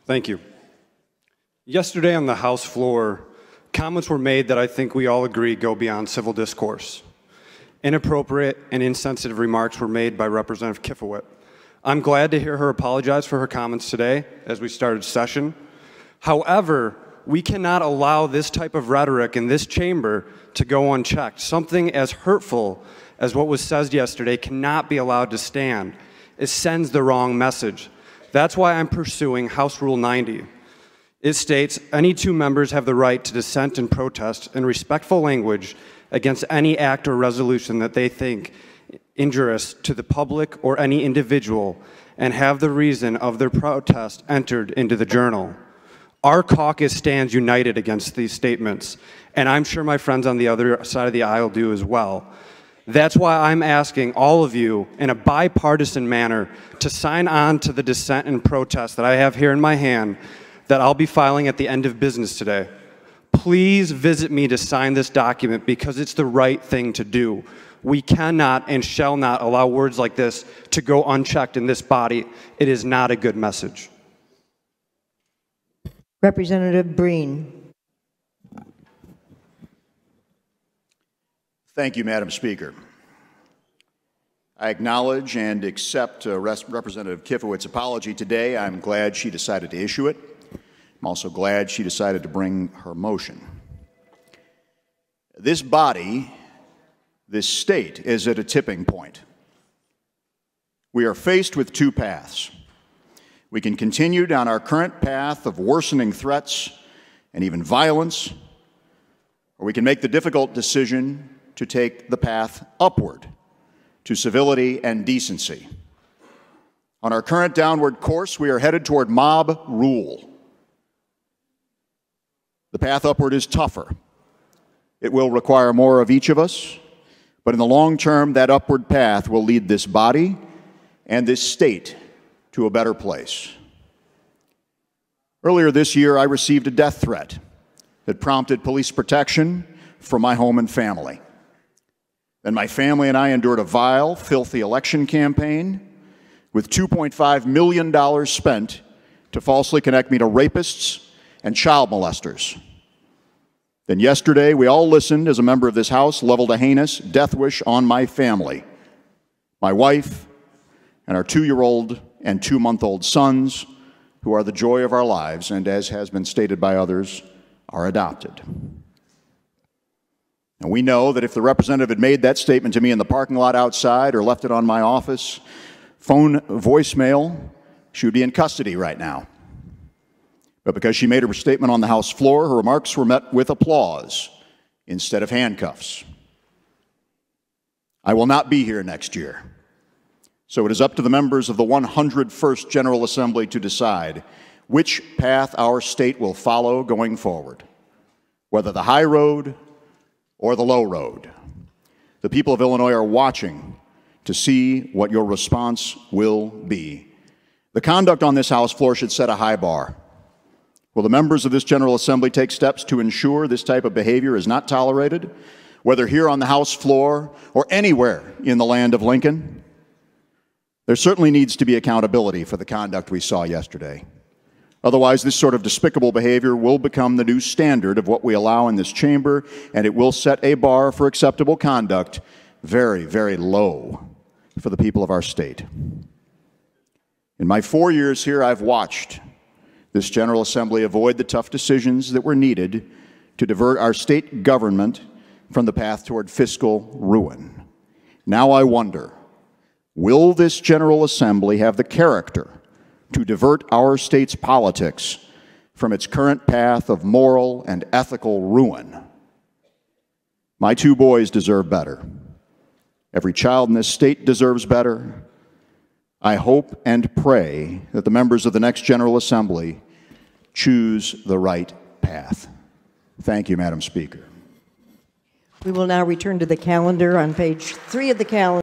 Thank you. Yesterday on the House floor, comments were made that I think we all agree go beyond civil discourse. Inappropriate and insensitive remarks were made by Representative Kifowit. I'm glad to hear her apologize for her comments today as we started session. However, we cannot allow this type of rhetoric in this chamber to go unchecked. Something as hurtful as what was said yesterday cannot be allowed to stand. It sends the wrong message. That's why I'm pursuing House Rule 90. It states, any two members have the right to dissent and protest in respectful language against any act or resolution that they think injurious to the public or any individual, and have the reason of their protest entered into the journal. Our caucus stands united against these statements, and I'm sure my friends on the other side of the aisle do as well. That's why I'm asking all of you in a bipartisan manner to sign on to the dissent and protest that I have here in my hand that I'll be filing at the end of business today. Please visit me to sign this document because it's the right thing to do. We cannot and shall not allow words like this to go unchecked in this body. It is not a good message. Representative Breen. Thank you, Madam Speaker. I acknowledge and accept Representative Kifowit's apology today. I'm glad she decided to issue it. I'm also glad she decided to bring her motion. This body, this state, is at a tipping point. We are faced with two paths. We can continue down our current path of worsening threats and even violence, or we can make the difficult decision to take the path upward to civility and decency. On our current downward course, we are headed toward mob rule. The path upward is tougher. It will require more of each of us, but in the long term, that upward path will lead this body and this state to a better place. Earlier this year, I received a death threat that prompted police protection for my home and family. Then my family and I endured a vile, filthy election campaign with $2.5 million spent to falsely connect me to rapists and child molesters. Then yesterday, we all listened as a member of this House leveled a heinous death wish on my family, my wife, and our 2-year-old and 2-month-old sons, who are the joy of our lives and, as has been stated by others, are adopted. And we know that if the representative had made that statement to me in the parking lot outside or left it on my office phone voicemail, she would be in custody right now. But because she made her statement on the House floor, her remarks were met with applause instead of handcuffs. I will not be here next year, so it is up to the members of the 101st General Assembly to decide which path our state will follow going forward, whether the high road or the low road. The people of Illinois are watching to see what your response will be. The conduct on this House floor should set a high bar. Will the members of this General Assembly take steps to ensure this type of behavior is not tolerated, whether here on the House floor or anywhere in the land of Lincoln? There certainly needs to be accountability for the conduct we saw yesterday. Otherwise, this sort of despicable behavior will become the new standard of what we allow in this chamber, and it will set a bar for acceptable conduct very, very low for the people of our state. In my 4 years here, I've watched this General Assembly avoid the tough decisions that were needed to divert our state government from the path toward fiscal ruin. Now I wonder, will this General Assembly have the character to divert our state's politics from its current path of moral and ethical ruin? My 2 boys deserve better. Every child in this state deserves better. I hope and pray that the members of the next General Assembly choose the right path. Thank you, Madam Speaker. We will now return to the calendar on page 3 of the calendar.